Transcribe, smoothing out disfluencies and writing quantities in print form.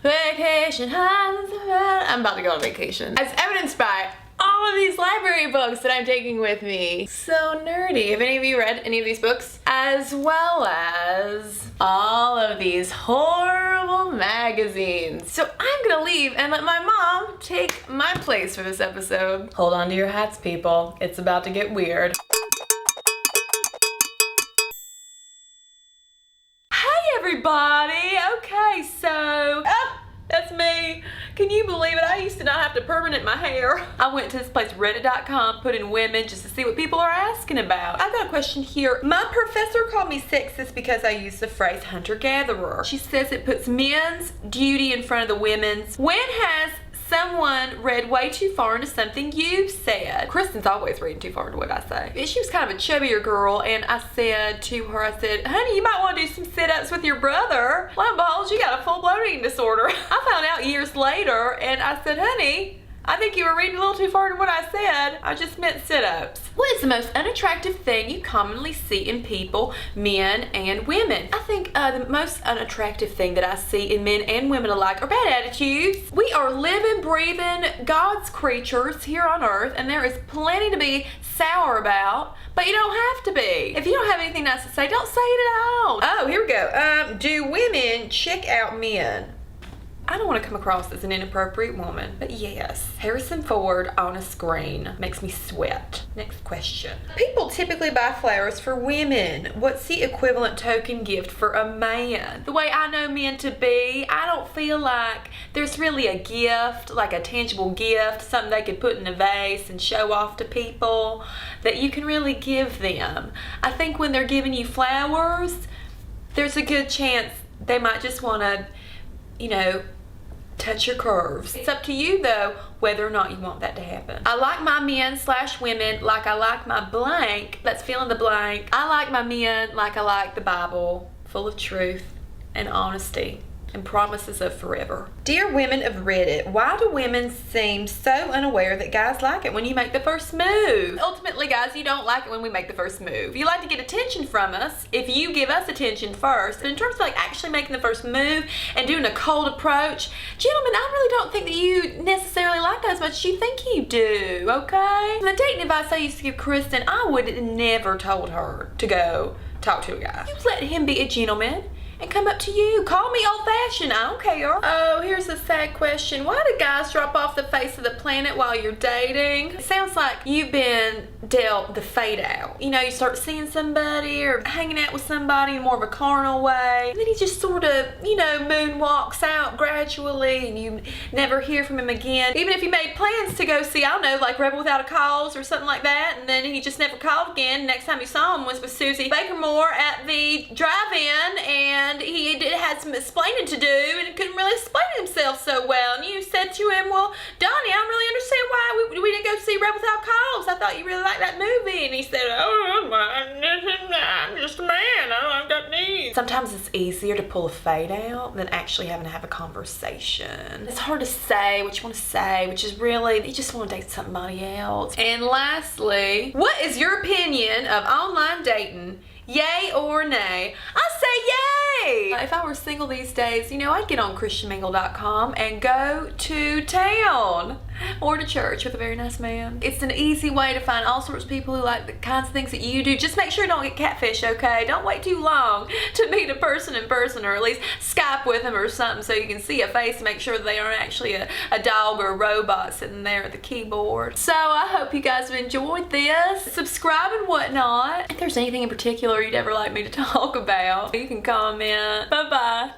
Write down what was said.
Vacation. I'm about to go on vacation. As evidenced by all of these library books that I'm taking with me. So nerdy. Have any of you read any of these books? As well as all of these horrible magazines. So I'm gonna leave and let my mom take my place for this episode. Hold on to your hats, people. It's about to get weird. Hi, everybody. Okay, so... that's me. Can you believe it? I used to not have to permanent my hair. I went to this place, reddit.com, put in women just to see what people are asking about. I got a question here. My professor called me sexist because I used the phrase hunter-gatherer. She says it puts men's duty in front of the women's. When has someone read way too far into something you've said? Kristen's always reading too far into what I say. She was kind of a chubbier girl, and I said to her, I said, honey, you might want to do some sit-ups with your brother. Lo and behold, you got a full-blown eating disorder. I found out years later, and I said, honey, I think you were reading a little too far into what I said. I just meant sit-ups. What is the most unattractive thing you commonly see in people, men and women? I think the most unattractive thing that I see in men and women alike are bad attitudes. We are living, breathing God's creatures here on earth, and there is plenty to be sour about, but you don't have to be. If you don't have anything nice to say, don't say it at all. Oh, here we go. Do women check out men? I don't want to come across as an inappropriate woman, but yes, Harrison Ford on a screen makes me sweat. Next question. People typically buy flowers for women. What's the equivalent token gift for a man? The way I know men to be, I don't feel like there's really a gift, like a tangible gift, something they could put in a vase and show off to people that you can really give them. I think when they're giving you flowers, there's a good chance they might just want to, you know, touch your curves. It's up to you though whether or not you want that to happen. I like my men/women like I like my blank. Let's fill in the blank. I like my men like I like the Bible, full of truth and honesty and promises of forever. Dear women of Reddit, why do women seem so unaware that guys like it when you make the first move? Ultimately, guys, you don't like it when we make the first move. You like to get attention from us if you give us attention first. But in terms of like actually making the first move and doing a cold approach, gentlemen, I really don't think that you necessarily like that as much as you think you do, okay? The dating advice I used to give Kristen, I would have never told her to go talk to a guy. You let him be a gentleman and come up to you. Call me old-fashioned, I don't care. Oh, here's a sad question. Why do guys drop off the face of the planet while you're dating? It sounds like you've been dealt the fade out. You know, you start seeing somebody or hanging out with somebody in more of a carnal way, and then he just sort of, you know, moonwalks out gradually and you never hear from him again. Even if you made plans to go see, I don't know, like Rebel Without a Cause or something like that, and then he just never called again. Next time you saw him was with Susie Baker-Moore at the drive-in, and he had some explaining to do and couldn't really explain himself so well. And you said to him, well, Donnie, I don't really understand why we didn't go see Rebel Without Cause. I thought you really liked that movie. And he said, oh, I'm just a man. I've got needs. Sometimes it's easier to pull a fade out than actually having to have a conversation. It's hard to say what you want to say, which is really, you just want to date somebody else. And lastly, what is your opinion of online dating? Yay or nay? I say yay! If I were single these days, you know, I'd get on ChristianMingle.com and go to town or to church with a very nice man. It's an easy way to find all sorts of people who like the kinds of things that you do. Just make sure you don't get catfish, okay? Don't wait too long to meet a person in person, or at least Skype with them or something so you can see a face and make sure they aren't actually a dog or a robot sitting there at the keyboard. So I hope you guys have enjoyed this. Subscribe and whatnot. If there's anything in particular you'd ever like me to talk about, you can comment. Bye-bye.